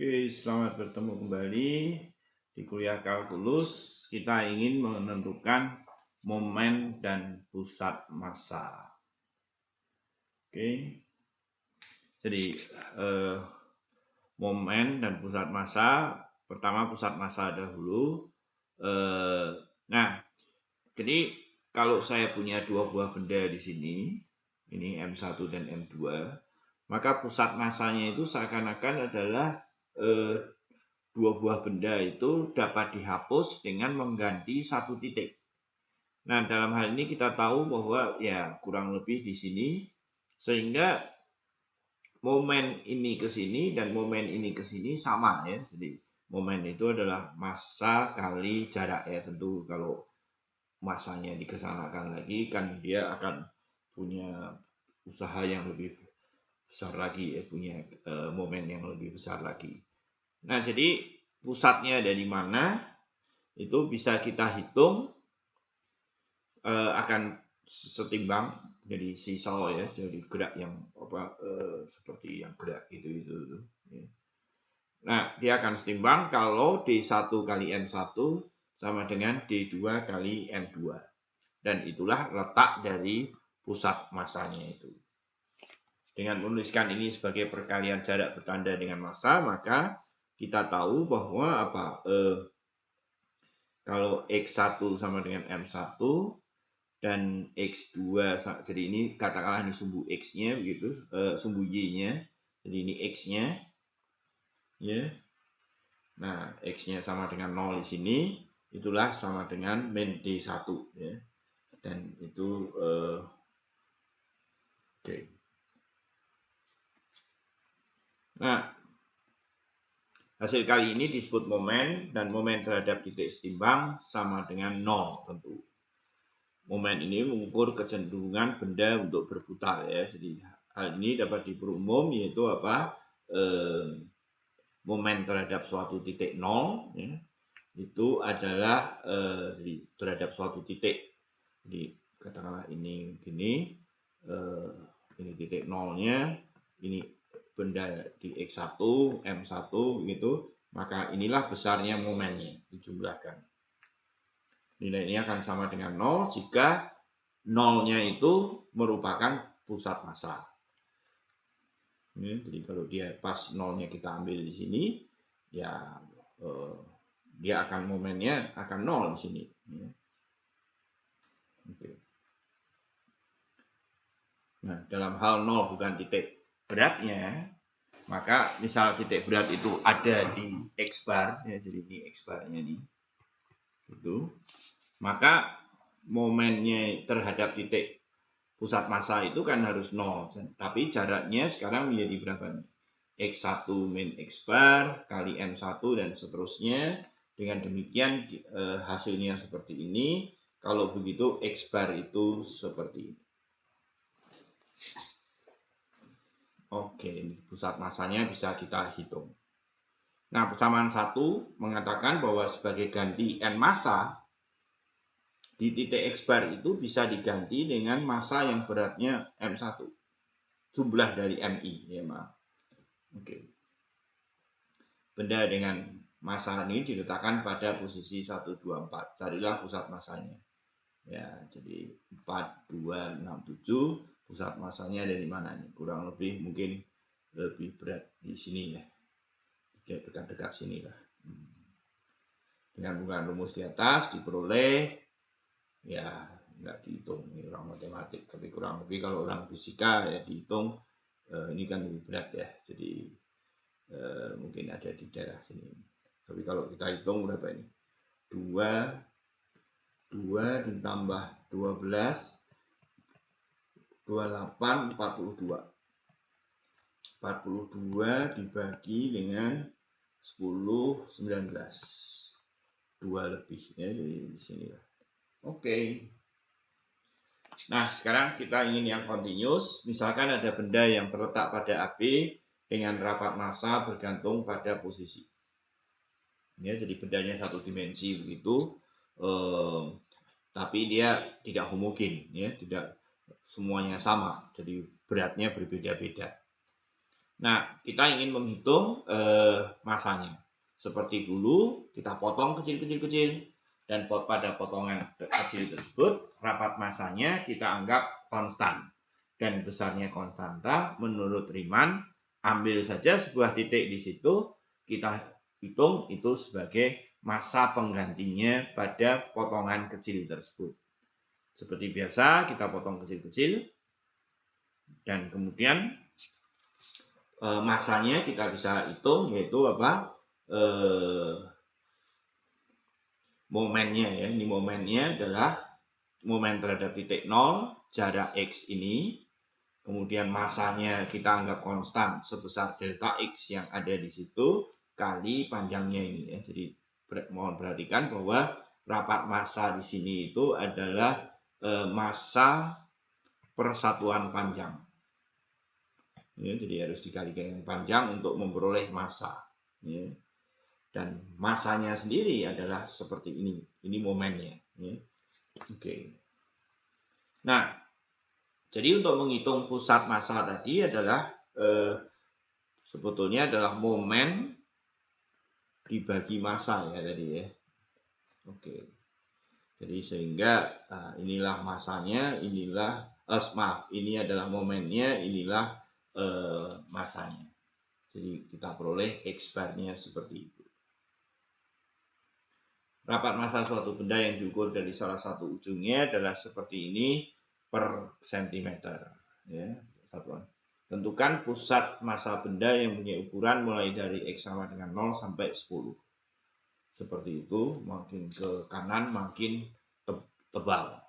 Oke, selamat bertemu kembali di kuliah kalkulus. Kita ingin menentukan momen dan pusat massa. Oke, jadi momen dan pusat massa. Pertama pusat massa dahulu. Nah, jadi kalau saya punya dua buah benda di sini, ini M1 dan M2, maka pusat massanya itu seakan-akan adalah dua buah benda itu dapat dihapus dengan mengganti satu titik. Nah, dalam hal ini kita tahu bahwa ya kurang lebih di sini, sehingga momen ini ke sini dan momen ini ke sini sama ya. Jadi momen itu adalah massa kali jarak ya. Tentu kalau massanya dikesanakan lagi kan dia akan punya usaha yang lebih besar lagi ya, punya momen yang lebih besar lagi. Nah, jadi pusatnya ada di mana itu bisa kita hitung, akan setimbang jadi seesaw ya, jadi gerak yang seperti yang gerak itu ya. Nah, dia akan setimbang kalau D1 kali M1 sama dengan D2 kali M2, dan itulah letak dari pusat massanya itu. Dengan menuliskan ini sebagai perkalian jarak bertanda dengan massa, maka kita tahu bahwa kalau X1 sama dengan M1 dan X2, jadi ini katakanlah ini sumbu X-nya begitu, sumbu Y-nya, jadi ini X-nya ya. Nah, X-nya sama dengan 0 di sini, itulah sama dengan min D1 ya. Dan itu oke. Nah, hasil kali ini disebut momen, dan momen terhadap titik setimbang sama dengan 0 tentu. Momen ini mengukur kecenderungan benda untuk berputar ya. Jadi hal ini dapat diperumum yaitu apa? Momen terhadap suatu titik 0 ya, itu adalah jadi terhadap suatu titik. Jadi katakanlah ini gini, ini titik 0-nya, ini benda di X1, M1 gitu, maka inilah besarnya momennya dijumlahkan. Nilainya akan sama dengan 0 jika 0-nya itu merupakan pusat massa. Jadi kalau dia pas 0-nya kita ambil di sini, ya dia akan momennya akan 0 di sini. Nah, dalam hal 0 bukan titik beratnya, maka misal titik berat itu ada di X bar, ya, jadi ini X barnya nih, gitu. Maka momennya terhadap titik pusat massa itu kan harus 0, tapi jaraknya sekarang menjadi berapa nih? X1 min X bar kali M1 dan seterusnya. Dengan demikian hasilnya seperti ini. Kalau begitu X bar itu seperti ini. Oke, pusat massanya bisa kita hitung. Nah, persamaan 1 mengatakan bahwa sebagai ganti N massa, di titik X bar itu bisa diganti dengan massa yang beratnya M1. Jumlah dari MI, ya maaf. Oke. Benda dengan massa ini diletakkan pada posisi 1, 2, 4. Carilah pusat massanya. Ya, jadi 4, 2, 6, 7. Pusat massanya dari mana nih? Kurang lebih mungkin lebih berat di sini ya. Dekat-dekat sini lah. Dengan menggunakan rumus di atas diperoleh, ya nggak dihitung, ini orang matematik, tapi kurang lebih kalau orang fisika ya dihitung, ini kan lebih berat ya, jadi mungkin ada di daerah sini. Tapi kalau kita hitung berapa ini? 2 ditambah 12, 28, 42. 42 dibagi dengan 10, 19. 2 lebih ya, jadi di sini lah. Oke. Nah, sekarang kita ingin yang continuous. Misalkan ada benda yang terletak pada AB dengan rapat massa bergantung pada posisi. Ya, jadi bendanya satu dimensi begitu, tapi dia tidak homogen, ya, tidak semuanya sama. Jadi beratnya berbeda-beda. Nah, kita ingin menghitung masanya. Seperti dulu, kita potong kecil-kecil, dan pada potongan kecil tersebut, rapat masanya kita anggap konstan. Dan besarnya konstanta, menurut Riemann, ambil saja sebuah titik di situ, kita hitung itu sebagai massa penggantinya pada potongan kecil tersebut. Seperti biasa, kita potong kecil-kecil, dan kemudian masanya kita bisa hitung, yaitu apa, momennya ya. Ini momennya adalah momen terhadap titik 0, jarak X ini, kemudian masanya kita anggap konstan sebesar delta X yang ada di situ, kali panjangnya ini ya. Jadi mohon perhatikan bahwa rapat massa di sini itu adalah massa persatuan panjang. Ya, jadi harus dikalikan yang panjang untuk memperoleh massa. Ya. Dan masanya sendiri adalah seperti ini. Ini momennya. Ya. Oke. Nah, jadi untuk menghitung pusat massa tadi adalah sebetulnya adalah momen dibagi massa ya tadi ya. Oke. Jadi sehingga inilah massanya, inilah ini adalah momennya, inilah massanya. Jadi kita peroleh X bar-nya seperti itu. Rapat massa suatu benda yang diukur dari salah satu ujungnya adalah seperti ini per sentimeter. Ya, satuan. Tentukan pusat massa benda yang punya ukuran mulai dari X sama dengan 0 sampai 10. Seperti itu, makin ke kanan makin tebal.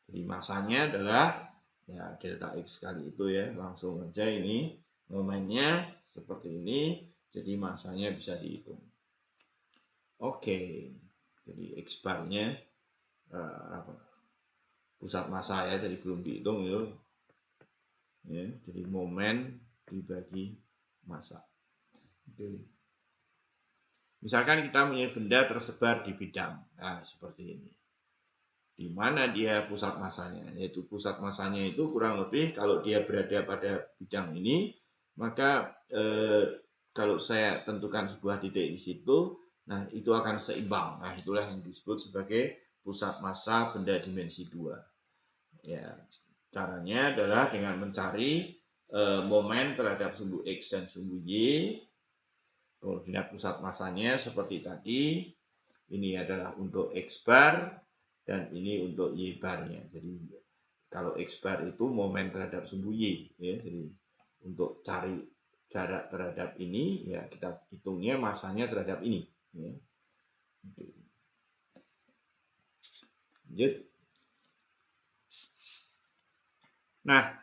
Jadi masanya adalah ya delta X kali itu ya. Langsung aja ini momennya seperti ini, jadi masanya bisa dihitung. Oke, jadi X bar-nya pusat massa ya, jadi belum dihitung itu. Ya, jadi momen dibagi massa. Oke. Misalkan kita punya benda tersebar di bidang, nah seperti ini. Di mana dia pusat massanya? Yaitu pusat massanya itu kurang lebih kalau dia berada pada bidang ini, maka kalau saya tentukan sebuah titik di situ, nah itu akan seimbang. Nah itulah yang disebut sebagai pusat massa benda dimensi 2. Ya, caranya adalah dengan mencari momen terhadap sumbu X dan sumbu Y. Koordinat pusat massanya seperti tadi. Ini adalah untuk X bar dan ini untuk Y bar-nya. Jadi kalau X bar itu momen terhadap sumbu Y ya. Jadi untuk cari jarak terhadap ini ya kita hitungnya massanya terhadap ini ya. Lanjut. Nah,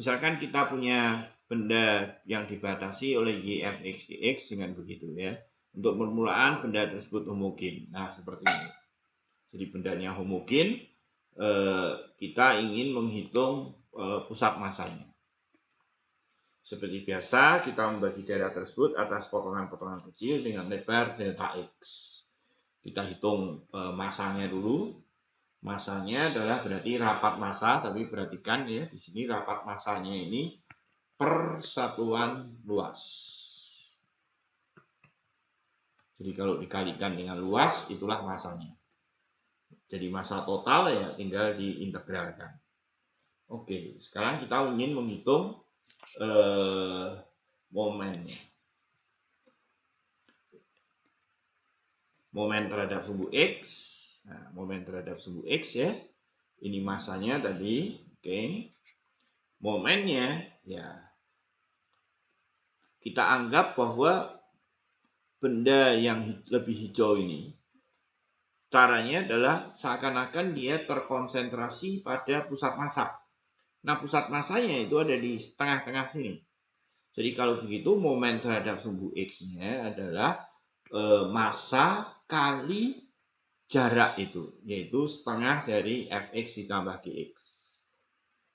misalkan kita punya benda yang dibatasi oleh Y, F, X, dx dengan begitu ya. Untuk permulaan benda tersebut homogen. Nah, seperti ini. Jadi bendanya homogen, kita ingin menghitung pusat massanya. Seperti biasa, kita membagi daerah tersebut atas potongan-potongan kecil dengan lebar delta X. Kita hitung massanya dulu. Massanya adalah berarti rapat massa, tapi perhatikan ya, di sini rapat massanya ini per satuan luas. Jadi kalau dikalikan dengan luas, itulah massanya. Jadi massa total ya tinggal diintegralkan. Oke, sekarang kita ingin menghitung momennya. Momen terhadap sumbu X. Nah, momen terhadap sumbu X ya. Ini massanya tadi, oke. Momennya ya kita anggap bahwa benda yang lebih hijau ini caranya adalah seakan-akan dia terkonsentrasi pada pusat massa. Nah, pusat massanya itu ada di tengah-tengah sini. Jadi kalau begitu momen terhadap sumbu X-nya adalah massa kali jarak itu, yaitu setengah dari Fx ditambah Gx.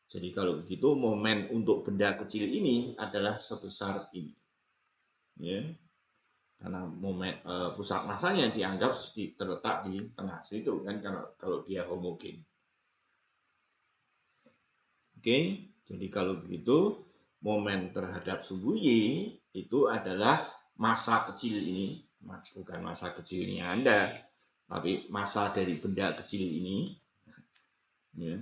Jadi kalau begitu momen untuk benda kecil ini adalah sebesar ini. Ya. Karena momen pusat massanya dianggap terletak di tengah situ kan kalau dia homogen. Oke, jadi kalau begitu momen terhadap sumbu Y itu adalah massa kecil ini, bukan massa kecilnya Anda, tapi massa dari benda kecil ini, ya,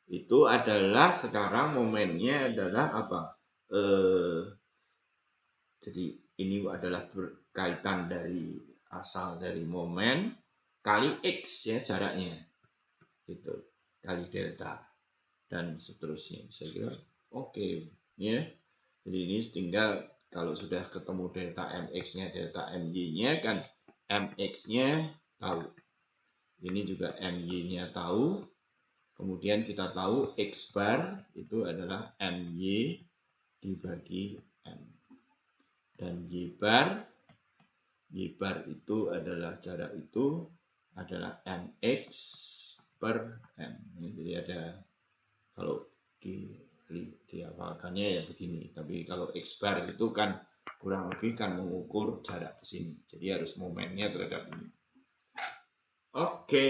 itu adalah sekarang momennya adalah apa? Jadi ini adalah berkaitan dari asal dari momen kali X ya jaraknya, itu kali delta dan seterusnya. Saya kira oke, ya. Jadi ini tinggal kalau sudah ketemu delta mx-nya, delta my-nya kan mx-nya tahu. Ini juga my-nya tahu. Kemudian kita tahu x bar itu adalah my dibagi m. Dan y bar itu adalah jarak itu adalah mx per m. Jadi ada kalau dihafalkannya ya begini. Tapi kalau x bar itu kan kurang lebih kan mengukur jarak ke sini. Jadi harus momennya terhadap ini. Oke.